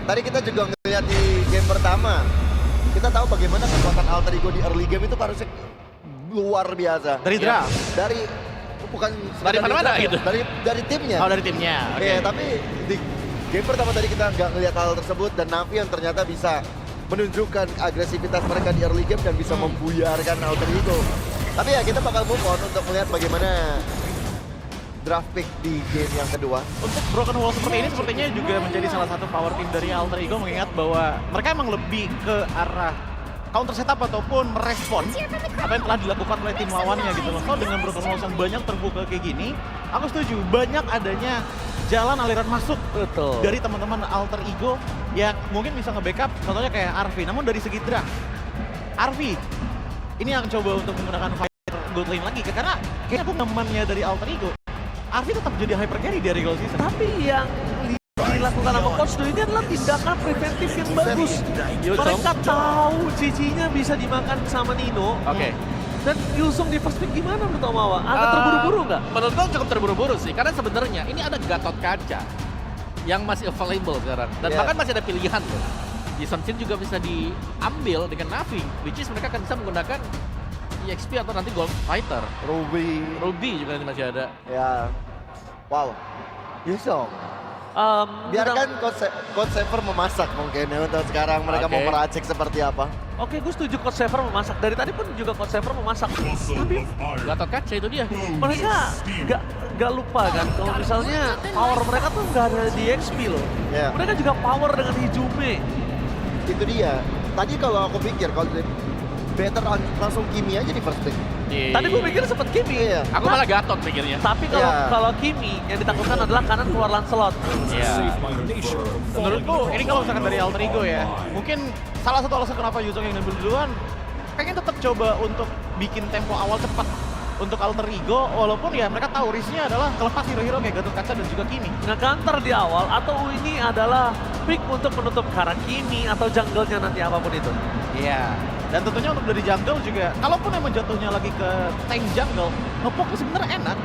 tadi kita juga ngeliat di game pertama. Kita tahu bagaimana kekuatan alter ego di early game itu harusnya luar biasa. Dari draft? Bukan Dari mana-mana draft, gitu? Dari timnya. Oh, dari timnya. Oke. Iya, tapi di game pertama tadi kita nggak ngeliat hal tersebut dan Navi yang ternyata bisa menunjukkan agresivitas mereka di early game dan bisa membuyarkan alter ego. Tapi ya kita bakal move on untuk melihat bagaimana draft pick di game yang kedua. Untuk Broken Wall seperti ini sepertinya juga menjadi salah satu power team dari Alter Ego, mengingat bahwa mereka emang lebih ke arah counter setup ataupun merespon apa yang telah dilakukan oleh tim lawannya gitu loh. So dengan Broken Walls yang banyak terbuka kayak gini, aku setuju banyak adanya jalan aliran masuk dari teman-teman Alter Ego yang mungkin bisa nge-backup contohnya kayak Arvi. Namun dari segi draft, Arvi ini akan coba untuk menggunakan fighter gold lane lagi karena kayaknya aku temannya dari Alter Ego. Arvi tetap jadi hyper carry di regular season. Tapi yang dilakukan sama Coach Do ini adalah tindakan preventif yang bagus. Mereka tahu Cici-nya bisa dimakan sama Nino. Oke. Dan Yusung di first pick gimana menurut Om Awa? Agak terburu-buru nggak? Menurut gue cukup terburu-buru sih, karena sebenarnya ini ada Gatot Kaca yang masih available sekarang. Dan bahkan masih ada pilihan loh. Jason Finn juga bisa diambil dengan Navi, which is mereka akan bisa menggunakan EXP atau nanti Gold Fighter. Ruby juga masih ada. Ya, wow. Yusong. Biarkan Coach Saver memasak mungkin ya untuk sekarang mereka mau meracik seperti apa. Oke, gue setuju Coach Saver memasak. Dari tadi pun juga Coach Saver memasak. Tapi Gatot Kaca itu dia. mereka nggak lupa kan kalau misalnya power mereka tuh nggak ada di XP loh. Yeah. Mereka juga power dengan Hijume. Itu dia. Tadi kalau aku pikir kalau better langsung Kimi aja di first pick. Tadi gue pikir sempet Kimi. Iya. Aku malah Gatot pikirnya. Tapi kalau Kimi yang ditakutkan adalah kanan keluar Lancelot. Iya. Menurutku ini kalau misalkan dari Alter Ego ya, mungkin salah satu alasan kenapa Yuzong yang ngambil duluan pengen tetap coba untuk bikin tempo awal cepat untuk Alter Ego, walaupun ya mereka tahu risknya adalah kelepas hero-hero kayak Gatot Kaca dan juga Kimi. Ngeganter di awal atau ini adalah pick untuk menutup karena Kimi atau jungle-nya nanti apapun itu. Iya. Dan tentunya untuk dari jungle juga, kalaupun emang jatuhnya lagi ke tank jungle, ngepoke sebenarnya enak.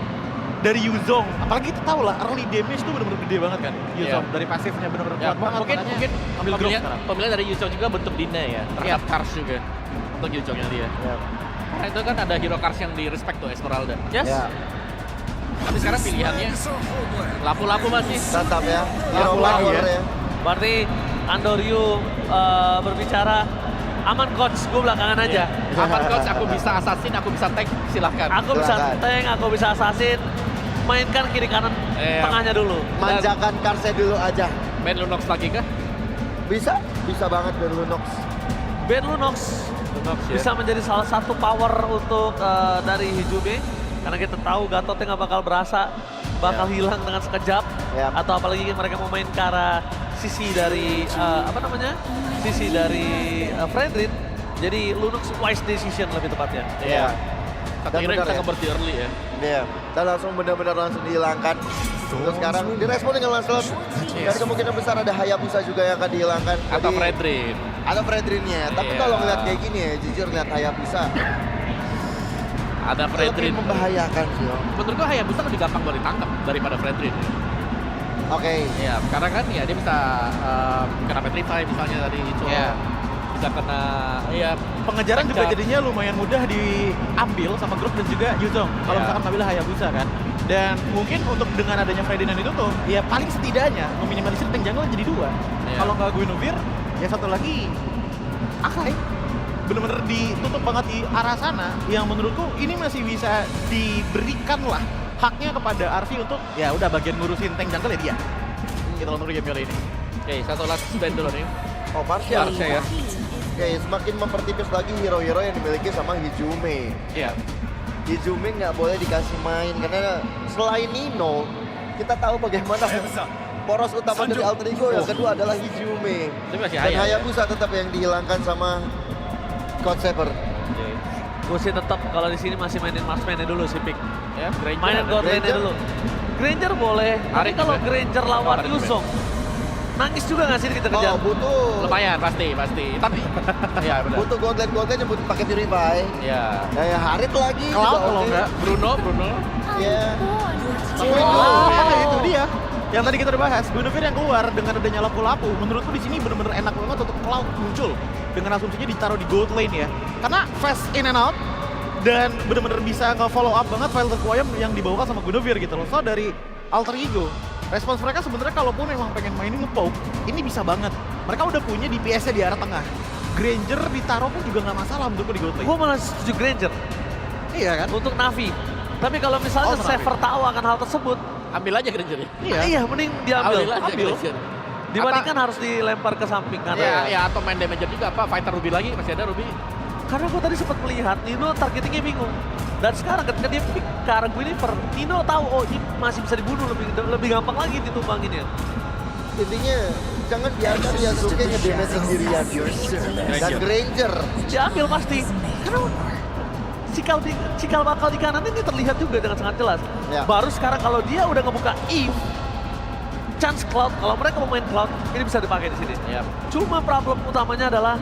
Dari Yuzong, apalagi kita tahu lah early damage tuh bener-bener gede banget kan. Yuzong dari pasifnya bener-bener Ya, kuat banget. mungkin ambil growth sekarang. pemilihan dari Yuzong juga bentuk dina ya terhadap Kars juga untuk Yuzongnya dia. Karena itu kan ada hero Kars yang di respect tuh Esmeralda. Yes. Ya, Tapi sekarang pilihannya lapu-lapu masih. tetap ya. Hero Lagi power ya. ya. Berarti Andoryu berbicara aman coach, gue belakangan aja. Aman coach, aku bisa assassin, aku bisa tank, silahkan. Aku bisa Silakan. tank, aku bisa assassin. Mainkan kiri kanan tengahnya dulu. Manjakan Karsnya dulu aja. Main Lunox lagi kah? Bisa banget dari Lunox. Ben Lunox Lunox ya. bisa menjadi salah satu power untuk dari Hijume. Karena kita tahu Gatotnya nggak bakal berasa, bakal hilang dengan sekejap. Ya. Atau apalagi mereka mau main ke arah sisi dari sisi dari Fredrin. Jadi Lunox wise decision lebih tepatnya. Iya. Dan Akhirnya benar kita ya. nge-burst di early ya. Iya. Dan langsung benar-benar langsung dihilangkan. Terus sekarang direspon dengan Lancelot. Dan kemungkinan besar ada Hayabusa juga yang akan dihilangkan. Atau Jadi- Fredrin. Atau Fredrinnya. Tapi Iya. kalau ngeliat kayak gini ya, jujur ngeliat Hayabusa Ada lebih Fredrin. membahayakan sih. Menurut gua Hayabusa lebih gampang buat ditangkap daripada Fredrin. Oke. Iya, karena kan ya dia bisa kena Petrify misalnya tadi itu. Iya. Bisa kena ya Pengejaran juga Pencap. jadinya lumayan mudah diambil sama grup dan juga Yuzong. Kalau Iya. misalkan ngambil Hayabusa kan. Dan mungkin untuk dengan adanya Ferdinand itu tuh, ya paling setidaknya meminimalisir tank jungle jadi 2. Iya. Kalau nggak Guinevere, ya satu lagi Akai. Bener-bener ditutup banget di arah sana, yang menurutku ini masih bisa diberikan lah haknya kepada Arvi untuk ya udah bagian ngurusin tank jungle ya dia. Gitu loh untuk game kali ini. Oke, satu last spend dulu nih. Oh, partial. Parsha ya. Oke, semakin mempertipis lagi hero-hero yang dimiliki sama Hijume. Iya. Hijume nggak boleh dikasih main karena selain Nino, kita tahu bagaimana poros utama dari Alter Ego yang kedua adalah Hijume. Tapi masih Dan Haya. Hayabusa tetap yang dihilangkan sama Coach Saber. Gue sih tetap kalau di sini masih mainin marksman dulu sih pick. Ya, Granger. Mainin god lane Granger? dulu. Granger boleh, tapi Arik kalau juga. Granger lawan Arik Yuzong, nangis juga nggak sih kita kejar? Oh, butuh Lumayan pasti. Tapi ya benar. butuh gold lane yang butuh pakai Purify. Ya. Kayak Harit lagi Cloud juga kalau oke. nggak Bruno. Iya. Wah, itu dia. yang tadi kita udah bahas, Guinevere yang keluar dengan adanya lapu-lapu, menurutku di sini bener-bener enak banget untuk Cloud muncul dengan asumsinya ditaruh di gold lane ya. Karena fast in and out dan bener-bener bisa nge-follow up banget file terkuayam yang dibawakan sama Guinevere gitu loh. So dari Alter Ego, respons mereka sebenarnya kalaupun emang pengen mainin nge-poke, ini bisa banget. Mereka udah punya DPS-nya di arah tengah. Granger ditaruh pun juga nggak masalah menurutku di gold lane. Gue malah setuju Granger Iya kan? untuk Navi. Tapi kalau misalnya Oh, Sever tahu akan hal tersebut, Ambil aja Granger ya. iya mending diambil. Ambil aja Granger. Dibandingkan harus dilempar ke samping kanan. Ya atau main damager juga apa, fighter Ruby lagi, masih ada Ruby. Karena gue tadi sempat melihat Nino targetingnya bingung. Dan sekarang ketika dia pick ke arah Guinevere, Nino tahu oh ini masih bisa dibunuh lebih gampang lagi ditumpanginnya. Intinya jangan biarkan Yasuke nge-damage sendirian. Dan Granger. Diambil pasti. Karena cikal bakal di kanan ini terlihat juga dengan sangat jelas. Ya. Baru sekarang kalau dia udah ngebuka Eve, chance Cloud, kalau mereka mau main Cloud, ini bisa dipakai di sini. Yap. Cuma problem utamanya adalah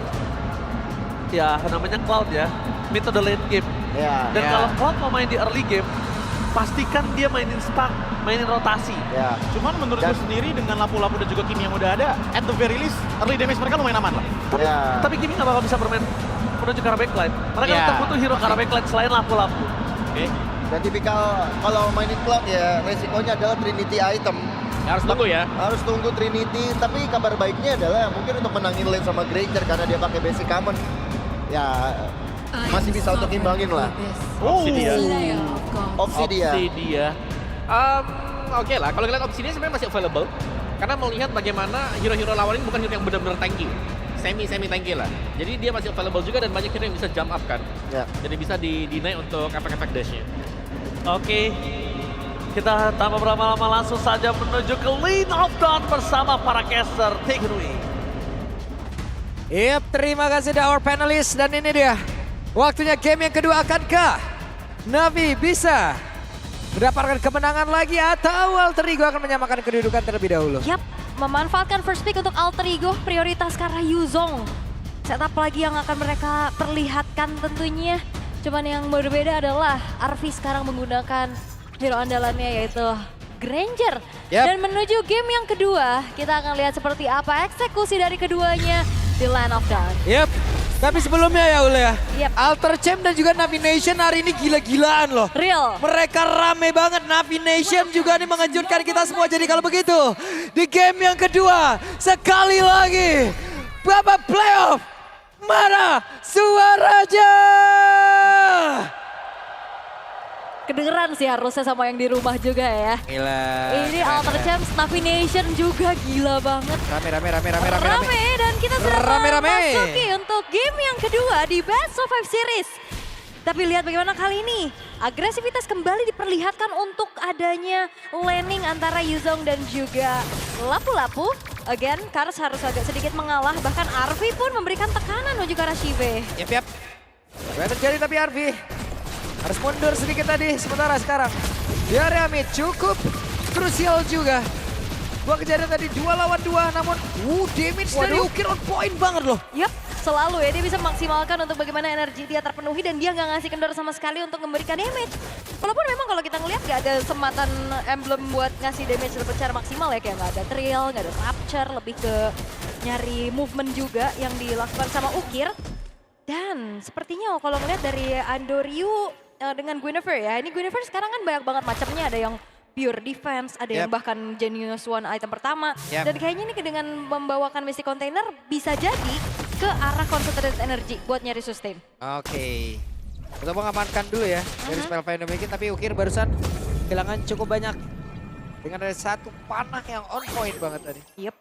ya namanya Cloud ya, metode late game. Ya. Dan Ya. kalau Cloud mau main di early game, pastikan dia mainin stack, mainin rotasi. Ya. Cuman menurutku Dan- sendiri dengan lapu-lapu dan juga Kimi yang udah ada, at the very least early damage mereka lumayan aman lah. Ya. Tapi Kimi nggak bakal bisa bermain menuju ke arah backline. Mereka Ya. tetap butuh hero ke arah backline selain lapu-lapu. Oke. Dan tipikal kalau mainin Cloud ya resikonya adalah Trinity item. Harus tunggu ya. Harus tunggu Trinity, tapi kabar baiknya adalah mungkin untuk menangin lane sama Granger karena dia pakai basic common. Ya masih bisa untuk imbangin lah. Obsidian. Obsidian. Obsidian. Oke lah, kalau ngeliat Obsidian sebenarnya masih available. Karena melihat bagaimana hero-hero lawan ini bukan hero yang benar-benar tanky. Semi tanky lah. Jadi dia masih available juga dan banyak hero yang bisa jump up kan. Ya. Jadi bisa dinai untuk efek-efek dashnya. Oke, kita tanpa berlama-lama langsung saja menuju ke Lane of Dawn bersama para caster. Take it away. Yep, terima kasih our panelists dan ini dia. Waktunya game yang kedua akankah Navi bisa mendapatkan kemenangan lagi atau Alter Ego akan menyamakan kedudukan terlebih dahulu? Yap, memanfaatkan first pick untuk Alter Ego, prioritas karena Yuzong. Setup lagi yang akan mereka perlihatkan tentunya. Cuman yang berbeda adalah Arvi sekarang menggunakan hero andalannya yaitu Granger. Yap. Dan menuju game yang kedua, kita akan lihat seperti apa eksekusi dari keduanya di Land of Dawn. Yep, tapi sebelumnya ya Ule ya. Yep. Alter Champ dan juga Navi Nation hari ini gila-gilaan loh. Real. Mereka rame banget, Navi Nation juga nih mengejutkan kita semua. Jadi kalau begitu, di game yang kedua, sekali lagi, babak playoff, mana suaranya? Kedengeran sih harusnya sama yang di rumah juga ya. Gila. Ini Alter Champs, Navi Nation juga gila banget. Rame dan kita sudah Rame-rame. memasuki untuk game yang kedua di Best of 5 Series. Tapi lihat bagaimana kali ini agresivitas kembali diperlihatkan untuk adanya laning antara Yuzong dan juga Lapu-Lapu. Again, Kars harus agak sedikit mengalah, bahkan Arvi pun memberikan tekanan menuju ke arah Shive. Yap. Apa yang terjadi tapi Arvi harus mundur sedikit tadi. Sementara sekarang di area mid cukup krusial juga. Dua kejadian tadi 2 lawan 2 namun damage dari Ukir on point banget loh. Yap, selalu ya dia bisa memaksimalkan untuk bagaimana energi dia terpenuhi dan dia nggak ngasih kendor sama sekali untuk memberikan damage. Walaupun memang kalau kita ngelihat nggak ada sempatan emblem buat ngasih damage secara maksimal ya, kayak nggak ada trail, nggak ada rapture, lebih ke nyari movement juga yang dilakukan sama Ukir. Dan sepertinya kalau ngelihat dari Andoryu dengan Guinevere ya, ini Guinevere sekarang kan banyak banget macamnya, ada yang pure defense, ada yang bahkan Genius One item pertama. Dan kayaknya ini dengan membawakan Mystic Container bisa jadi ke arah concentrated energy buat nyari sustain. Oke. Kita mengamankan dulu ya dari spell Find Making, tapi Ukir barusan kehilangan cukup banyak. Dengan ada satu panah yang on point banget tadi. Yep.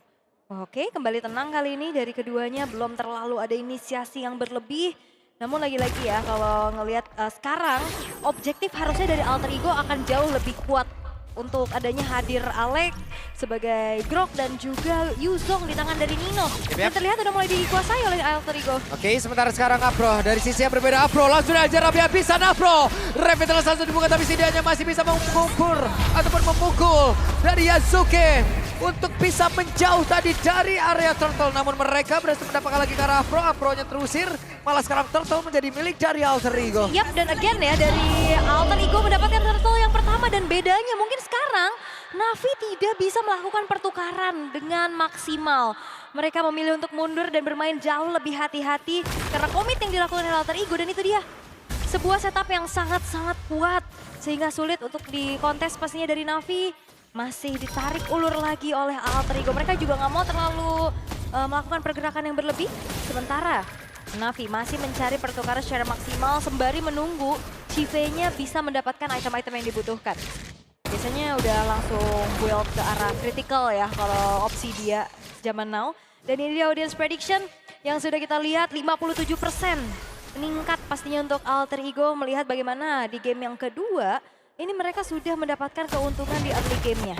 Oke, kembali tenang kali ini dari keduanya, belum terlalu ada inisiasi yang berlebih. Namun lagi-lagi ya kalau ngelihat sekarang objektif harusnya dari Alter Ego akan jauh lebih kuat untuk adanya hadir Alec sebagai Grok dan juga Yuzong di tangan dari Nino. Dan terlihat udah mulai dikuasai oleh Alter Ego. Oke, sementara sekarang Afro dari sisi yang berbeda. Afro langsung aja habis-habisan Afro. Revitalisasi dibuka tapi setidaknya masih bisa mengukur ataupun memukul dari Yasuke. untuk bisa menjauh tadi dari area Turtle. Namun mereka berhasil mendapatkan lagi ke arah Afro. Afro-nya terusir, malah sekarang Turtle menjadi milik dari Alter Ego. Yap, dan again ya dari Alter Ego mendapatkan turtle yang pertama dan bedanya mungkin sekarang Navi tidak bisa melakukan pertukaran dengan maksimal. Mereka memilih untuk mundur dan bermain jauh lebih hati-hati karena komit yang dilakukan oleh Alter Ego dan itu dia. Sebuah setup yang sangat-sangat kuat sehingga sulit untuk dikontes pastinya dari Navi. Masih ditarik ulur lagi oleh Alter Ego. Mereka juga nggak mau terlalu melakukan pergerakan yang berlebih. Sementara Navi masih mencari pertukaran secara maksimal sembari menunggu Chive-nya bisa mendapatkan item-item yang dibutuhkan. Biasanya udah langsung build ke arah critical ya kalau opsi dia zaman now. Dan ini dia audience prediction yang sudah kita lihat 57% meningkat pastinya untuk Alter Ego melihat bagaimana di game yang kedua ini mereka sudah mendapatkan keuntungan di early game-nya.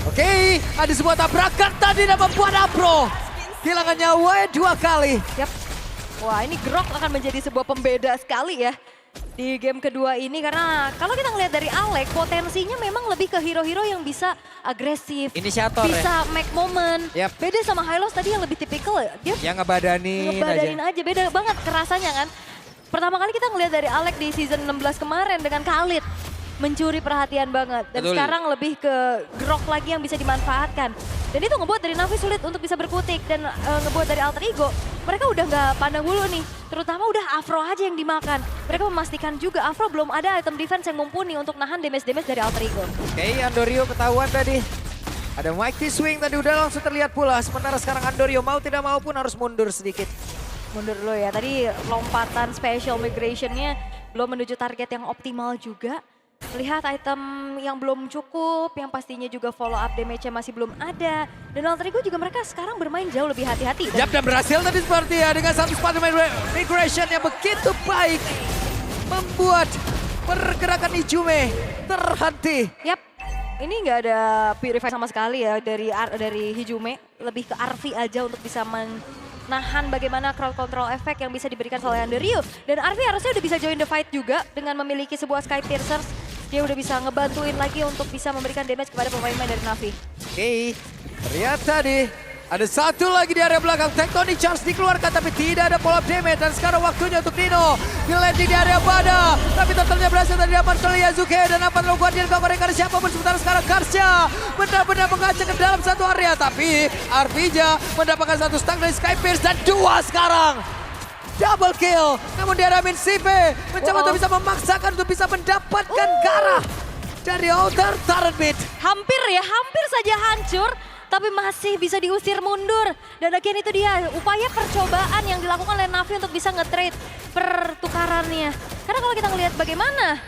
Oke, ada sebuah tabrakan tadi dan membuat Afro kehilangan nyawa 2 kali. Yap. Wah, ini Grok akan menjadi sebuah pembeda sekali ya di game kedua ini karena kalau kita ngelihat dari Alek potensinya memang lebih ke hero-hero yang bisa agresif, Inisiator bisa make moment. Yap. Beda sama Hylos tadi yang lebih tipikal ya. Dia yang ngebadanin aja. Beda banget kerasanya kan. Pertama kali kita ngelihat dari Alek di season 16 kemarin dengan Khalid mencuri perhatian banget. Dan Betul. sekarang lebih ke Grok lagi yang bisa dimanfaatkan. Dan itu ngebuat dari Navi sulit untuk bisa berkutik dan ngebuat dari Alter Ego. Mereka udah nggak pandang bulu nih, terutama udah Afro aja yang dimakan. Mereka memastikan juga Afro belum ada item defense yang mumpuni untuk nahan damage-damage dari Alter Ego. Oke, Andorio ketahuan tadi. Ada Mighty Swing tadi udah langsung terlihat pula. Sementara sekarang Andorio mau tidak mau pun harus mundur sedikit. Mundur dulu ya, tadi lompatan special migration-nya belum menuju target yang optimal juga. Melihat item yang belum cukup, yang pastinya juga follow up damage-nya masih belum ada. Dan Alter Ego juga mereka sekarang bermain jauh lebih hati-hati. Yap, dan berhasil tadi seperti ya dengan satu Spider-Man migration yang begitu baik. Membuat pergerakan Ijume terhenti. Yap, ini nggak ada purify sama sekali ya dari Hijume. Lebih ke Arvi aja untuk bisa menahan bagaimana crowd control effect yang bisa diberikan oleh Andorio. Dan Arvi harusnya udah bisa join the fight juga dengan memiliki sebuah Sky Piercers. Dia udah bisa ngebantuin lagi untuk bisa memberikan damage kepada pemain-pemain dari Navi. Oke, terlihat tadi ada satu lagi di area belakang. Tectonic Charge dikeluarkan tapi tidak ada follow up damage. Dan sekarang waktunya untuk Nino. Di area Bada. Tapi totalnya berhasil tadi dapat ke Yazuke. Dan apa terlalu Guardian cover dari siapapun. Sementara sekarang Karsha benar-benar mengacak ke dalam satu area. Tapi Arvija mendapatkan satu stack dari Sky Pierce. Dan 2 sekarang. Double kill. Namun di area Minsive mencoba untuk bisa memaksakan untuk bisa mendapatkan Garah dari Outer Turret Mid. Hampir ya, hampir saja hancur. Tapi masih bisa diusir mundur. Dan again itu dia upaya percobaan yang dilakukan oleh Navi untuk bisa nge-trade pertukarannya. Karena kalau kita ngelihat bagaimana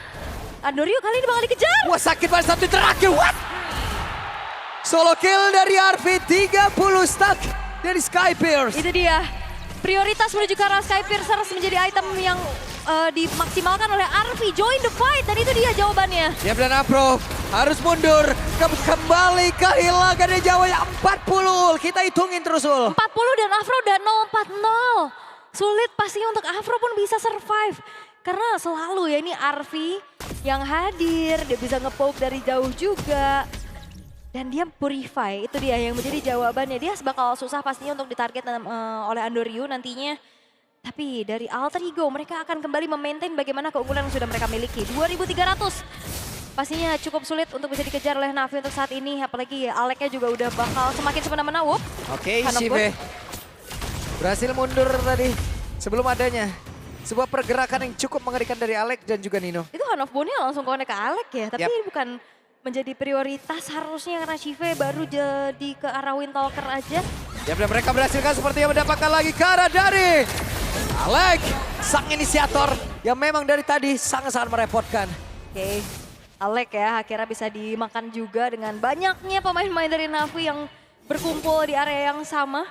Andorio kali ini bakal dikejar. Wah, sakit pada satu terakhir. What? Solo kill dari RV 30 stack dari Sky Pierce. Itu dia. Prioritas menuju ke arah Sky Piercers menjadi item yang dimaksimalkan oleh Arvi. Join the fight dan itu dia jawabannya. Diam dan Afro harus mundur. Kembali kehilangan Jawa yang 40. Kita hitungin terus Ul. 40 dan Afro udah 0-4-0. Sulit pastinya untuk Afro pun bisa survive. Karena selalu ya ini Arvi yang hadir. Dia bisa nge-poke dari jauh juga. Dan dia purify, itu dia yang menjadi jawabannya. Dia bakal susah pastinya untuk ditarget oleh Andorio nantinya. Tapi dari Alter Ego mereka akan kembali memaintain bagaimana keunggulan yang sudah mereka miliki. 2.300 pastinya cukup sulit untuk bisa dikejar oleh Navi untuk saat ini. Apalagi Aleknya juga udah bakal semakin semena-mena. Oke, Shive berhasil mundur tadi sebelum adanya sebuah pergerakan yang cukup mengerikan dari Alek dan juga Nino. Itu Hand of Bone-nya langsung connect ke Alek ya. Tapi Yap. ini bukan menjadi prioritas harusnya karena Shive baru jadi ke arah Windtalker aja. Ya, dan mereka berhasilkan sepertinya mendapatkan lagi ke arah dari Alek, sang inisiator yang memang dari tadi sangat-sangat merepotkan. Oke, Alek ya akhirnya bisa dimakan juga dengan banyaknya pemain-pemain dari Navi yang berkumpul di area yang sama.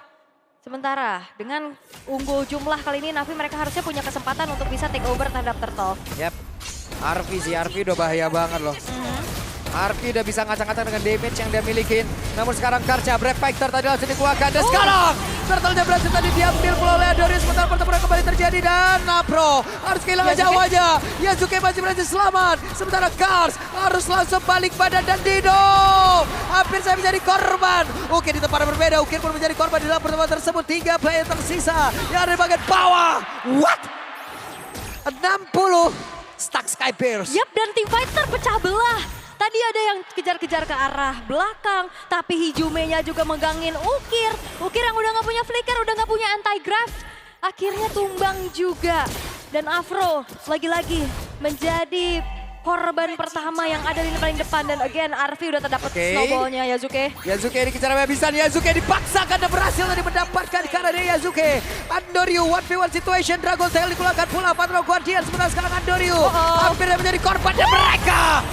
Sementara dengan unggul jumlah kali ini Navi mereka harusnya punya kesempatan untuk bisa take over terhadap Turtle. Yap, Arvi udah bahaya banget loh. Arvi udah bisa ngacak-ngacak dengan damage yang dia milikin. Namun sekarang Karcha, Brave Fighter tadi langsung dikeluarkan. Dan sekarang Turtle-nya berhasil tadi diambil pula oleh Adorius. Sementara pertempuran kembali terjadi dan Napro harus kehilangan Yasuke. nyawanya. Yasuke masih berhasil selamat. Sementara Kars harus langsung balik badan dan Dino hampir saya menjadi korban. Oke, di tempat yang berbeda, Ukir pun menjadi korban di dalam pertemuan tersebut. 3 player tersisa yang ada di bagian bawah. What? 60 stuck Sky Bears. Yap, dan tim fight terpecah belah. Tadi ada yang kejar-kejar ke arah belakang, tapi Hijume-nya juga megangin Ukir. Ukir yang udah nggak punya flicker, udah nggak punya anti-grav. Akhirnya tumbang juga. Dan Afro lagi-lagi menjadi korban pertama yang ada di paling depan. Dan again, Arfi udah terdapat snowball-nya Yasuke. Yasuke dikejar habis-habisan, Yasuke dipaksakan dan berhasil tadi mendapatkan karena dia Yasuke. Andoryu 1v1 situation, Dragon Tail dikeluarkan pula Patro Guardian. Sementara sekarang Andoryu hampir menjadi korban dan mereka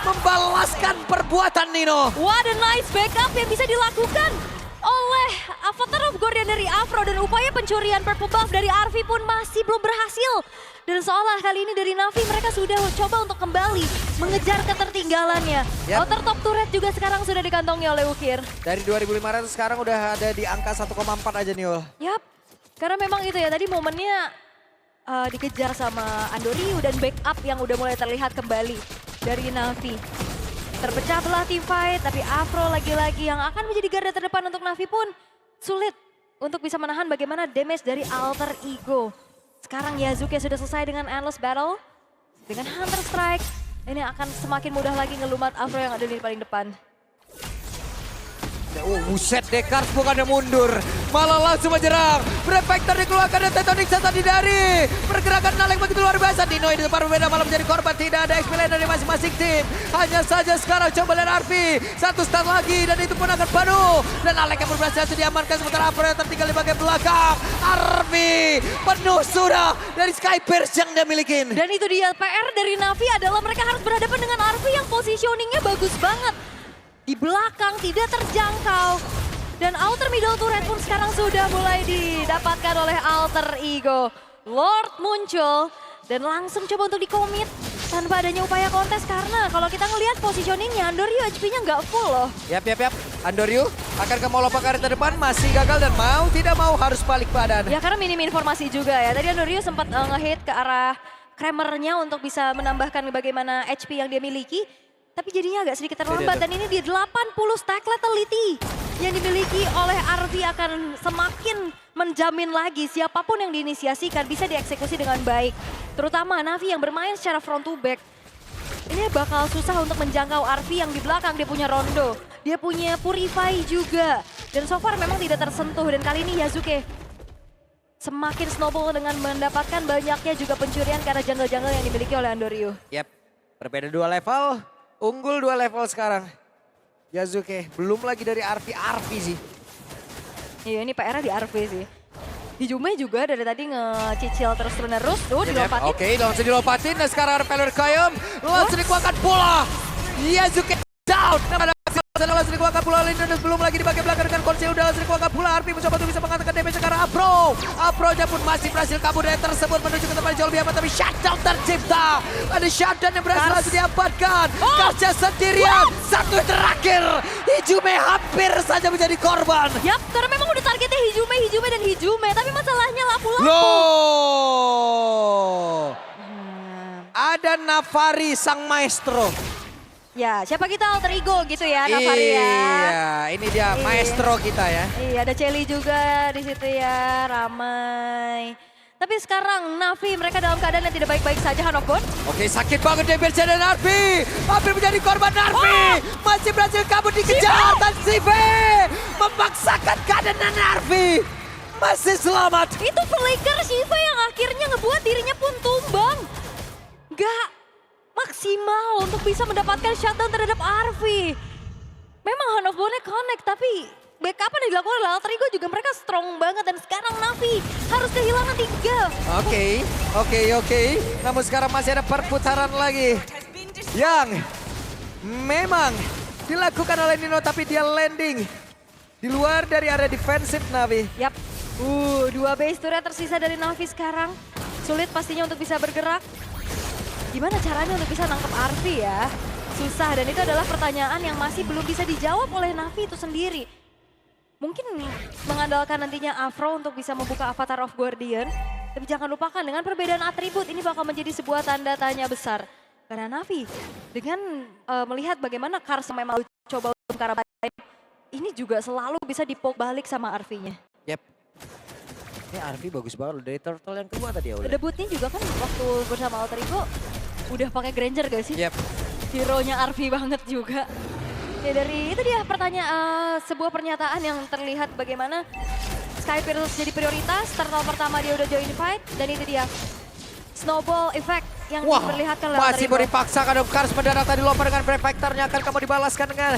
membalaskan perbuatan Nino. What a nice backup yang bisa dilakukan oleh Avatar of Guardian dari Afro. Dan upaya pencurian purple buff dari Arfi pun masih belum berhasil. Dan seolah kali ini dari Navi mereka sudah coba untuk kembali mengejar ketertinggalannya. Yap. Outer top turret juga sekarang sudah dikantongi oleh Ukir. Dari 2.500 sekarang udah ada di angka 1,4 aja nih. Yap, karena memang itu ya tadi momennya dikejar sama Andoryu dan backup yang udah mulai terlihat kembali dari Navi. Terpecah belah tim fight, tapi Afro lagi-lagi yang akan menjadi garda terdepan untuk Navi pun sulit untuk bisa menahan bagaimana damage dari Alter Ego. Sekarang Yasuke sudah selesai dengan Endless Battle. Dengan Hunter Strike, ini akan semakin mudah lagi ngelumat Afro yang ada di paling depan. Oh, buset, Descartes bukannya mundur, malah langsung menyerang. Prefector dikeluarkan dan Tectonic tadi dari pergerakan Nalek begitu luar biasa. Dino di depan berbeda malah menjadi korban. Tidak ada XP dari masing-masing tim. Hanya saja sekarang coba lihat Arfi. Satu stun lagi dan itu pun akan penuh. Dan Nalek yang berhasil diamankan sementara Afro yang tertinggal di bagian belakang. Arfi penuh sudah dari Sky Bears yang dia miliki. Dan itu dia PR dari Navi adalah mereka harus berhadapan dengan Arfi yang positioningnya bagus banget. Di belakang tidak terjangkau. Dan outer middle turret pun sekarang sudah mulai didapatkan oleh Alter Ego. Lord muncul dan langsung coba untuk dikomit tanpa adanya upaya kontes. Karena kalau kita ngelihat positioningnya Andoryu HP-nya nggak full loh. Yap. Andoryu akan ke Molopa ke depan, masih gagal dan mau tidak mau harus balik badan. Ya karena minim informasi juga ya. Tadi Andoryu sempat nge-hit ke arah Kramer-nya untuk bisa menambahkan bagaimana HP yang dia miliki. Tapi jadinya agak sedikit terlambat dan ini di 80 stack lethality yang dimiliki oleh Arfi akan semakin menjamin lagi siapapun yang diinisiasikan bisa dieksekusi dengan baik. Terutama Navi yang bermain secara front to back. Ini bakal susah untuk menjangkau Arfi yang di belakang. Dia punya Rondo, dia punya Purify juga. Dan so far memang tidak tersentuh dan kali ini Yasuke semakin snowball dengan mendapatkan banyaknya juga pencurian karena jungle-jungle yang dimiliki oleh Andoryu. Yap, berbeda 2 level. Unggul 2 level sekarang. Yasuke, belum lagi dari Arfi sih. Iya ini PR-nya di Arfi sih. Hijume juga dari tadi ngecicil terus-menerus. Tuh dilompatin. Oke, langsung dilompatin. Dan sekarang Peller Kayom langsung dikuatkan pula. Yasuke down. Langsung dikuatkan pula Lindon dan belum lagi di bagian belakang dengan Konsil udah langsung dikuatkan pula. Arfi mencoba untuk bisa mengatakan damage sekarang Afro-nya pun masih berhasil kabur dari tersebut menuju ke tempat yang jauh lebih aman tapi shutdown tercipta. Ada shutdown yang berhasil langsung diamankan. Karsnya sendirian. Satu yang terakhir. Hijume hampir saja menjadi korban. Yap, karena memang udah targetnya Hijume. Tapi masalahnya lapu-lapu. Loh. Ada Navari sang maestro. Ya, siapa kita Alter Ego gitu ya, Navari ya. Iya, ini dia maestro kita ya. Iya, ada Celi juga di situ ya, ramai. Tapi sekarang Navi mereka dalam keadaan yang tidak baik-baik saja, Hanokon. Oke, sakit banget DBC dan Arfi. Hampir menjadi korban Arfi. Masih berhasil kabur dikejar dan Sive memaksakan keadaan Arfi. Masih selamat. Itu flicker Shiva yang akhirnya ngebuat dirinya pun tumbang. Gak maksimal untuk bisa mendapatkan shutdown terhadap Arfi. Memang Hanokon connect tapi backup yang dilakukan oleh Alter Ego juga mereka strong banget dan sekarang Navi harus kehilangan 3. Oke. Namun sekarang masih ada perputaran lagi yang memang dilakukan oleh Nino tapi dia landing di luar dari area defensif Navi. Yap. 2 base turret tersisa dari Navi sekarang. Sulit pastinya untuk bisa bergerak. Gimana caranya untuk bisa nangkep Arfi ya? Susah dan itu adalah pertanyaan yang masih belum bisa dijawab oleh Navi itu sendiri. mungkin mengandalkan nantinya Afro untuk bisa membuka Avatar of Guardian. Tapi jangan lupakan dengan perbedaan atribut ini bakal menjadi sebuah tanda tanya besar. Karena Navi dengan melihat bagaimana Kars memang coba untuk ke arah baik, ini juga selalu bisa dipok balik sama Arvi-nya. Yep. Ini Arvi bagus banget loh dari turtle yang kedua tadi ya udah. Debutnya juga kan waktu bersama Alter Ego udah pakai Granger gak sih? Yep. Hero-nya Arvi banget juga. Ya dari itu dia sebuah pernyataan yang terlihat bagaimana Skypierce jadi prioritas, turtle pertama dia udah join fight, dan itu dia snowball effect yang diperlihatkan oleh masih Alter mau Ego. dipaksakan dong. Kars mendarat tadi lompat dengan Brave Factor-nya akan kamu dibalaskan dengan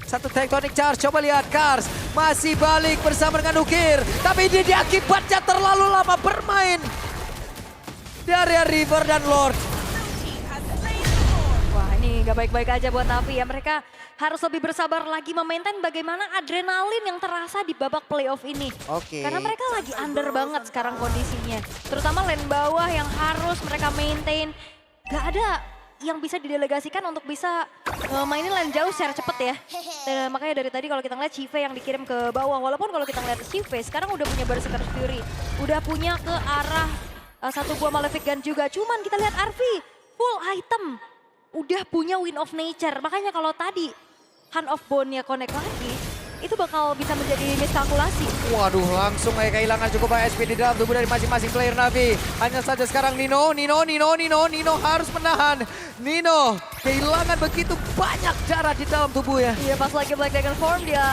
satu tectonic charge. Coba lihat Kars masih balik bersama dengan Ukir, tapi ini akibatnya terlalu lama bermain di area River dan Lord. Wah ini gak baik-baik aja buat Navi ya, mereka harus lebih bersabar lagi memaintain bagaimana adrenalin yang terasa di babak playoff ini. Oke. Karena mereka lagi under banget sekarang kondisinya. Terutama lane bawah yang harus mereka maintain. Gak ada yang bisa didelegasikan untuk bisa mainin lane jauh secara cepet ya. Dan makanya dari tadi kalau kita ngeliat Chive yang dikirim ke bawah. Walaupun kalau kita ngeliat Chive sekarang udah punya Berserker Fury. Udah punya ke arah satu buah Malefic Gun juga. Cuman kita lihat Arvi full item. Udah punya Wind of Nature. Makanya kalau tadi Hand of Bone-nya connect lagi, itu bakal bisa menjadi miskalkulasi. Waduh, langsung aja kehilangan cukup banyak SP di dalam tubuh dari masing-masing player Navi. Hanya saja sekarang Nino harus menahan. Nino kehilangan begitu banyak darah di dalam tubuhnya. Iya, pas lagi Black Dragon Form dia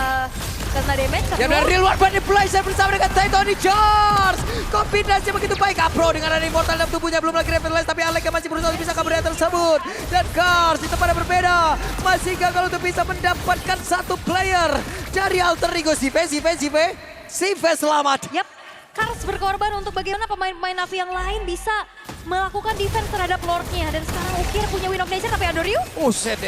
kena damage. Yang dari luar body blazer bersama dengan Titanic Charge. Kombinasi begitu baik. Apro dengan ada immortal dalam tubuhnya. Belum lagi Revitalize, tapi Alec masih berusaha untuk bisa kabur dari tersebut. Dan Kars di tempat yang berbeda masih gagal untuk bisa mendapatkan satu player dari Alter Ego. Sive selamat. Yap, Kars berkorban untuk bagaimana pemain-pemain Navi yang lain bisa melakukan defense terhadap Lord-nya. Dan sekarang Ukir punya Wind of Nature, tapi Andoryu?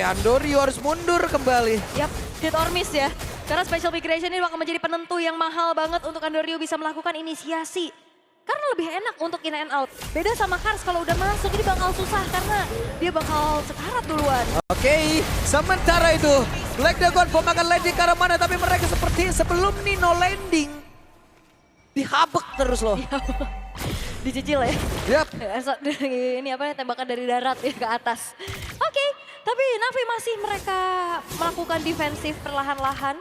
Andoryu harus mundur kembali. Yap, hit or miss ya. Karena Special Migration ini bakal menjadi penentu yang mahal banget untuk Andoryu bisa melakukan inisiasi. Karena lebih enak untuk in and out. Beda sama Kars kalau udah masuk ini bakal susah karena dia bakal sekarat duluan. Oke, sementara itu Black Dragon Bomb akan landing ke arah mana, tapi mereka seperti sebelum Nino landing dihabek terus loh. Dicicil ya. Yap. Ini apa tembakan dari darat ya ke atas. Oke, tapi Navi masih mereka melakukan defensif perlahan-lahan.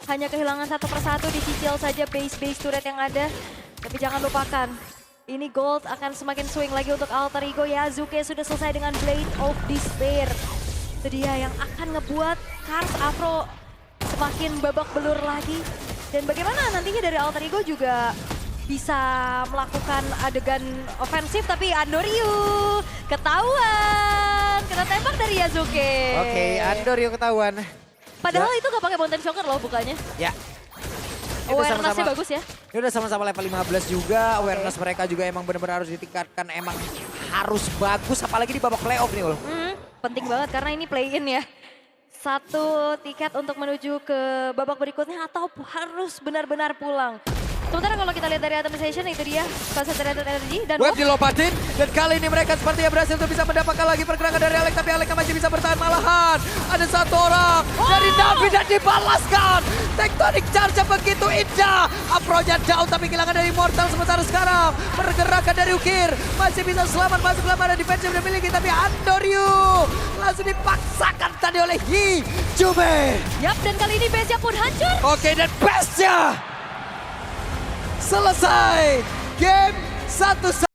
Hanya kehilangan satu persatu, dicicil saja base-base turret yang ada. Tapi jangan lupakan, ini gold akan semakin swing lagi untuk Alter Ego. Yazuke sudah selesai dengan Blade of Despair. Itu dia yang akan ngebuat Kars Afro semakin babak belur lagi. Dan bagaimana nantinya dari Alter Ego juga bisa melakukan adegan ofensif, tapi Andoryu ketahuan. Kena tembak dari Yazuke. Oke, Andoryu ketahuan. Padahal itu gak pakai Mountain Shocker loh bukannya. Ya. Itu Awareness-nya sama-sama- bagus ya. Ini udah sama-sama level 15 juga, awareness mereka juga emang benar-benar harus ditingkatkan, emang harus bagus apalagi di babak playoff nih Ul. Penting banget karena ini play-in ya. Satu tiket untuk menuju ke babak berikutnya atau harus benar-benar pulang. Sementara kalau kita lihat dari itemization itu dia concentrated energy dan Web dilompatin dan kali ini mereka sepertinya berhasil untuk bisa mendapatkan lagi pergerakan dari Alec, tapi Alec masih bisa bertahan malahan. Ada satu orang dari Navi dan dibalaskan. Tectonic charge begitu indah. Apro-nya down tapi kehilangan dari Immortal, sementara sekarang pergerakan dari Ukir masih bisa selamat masuk dalam area defense yang dimiliki, tapi Andoryu langsung dipaksakan tadi oleh Jume. Yap, dan kali ini base-nya pun hancur. Oke, dan best-nya selesai game 1-1.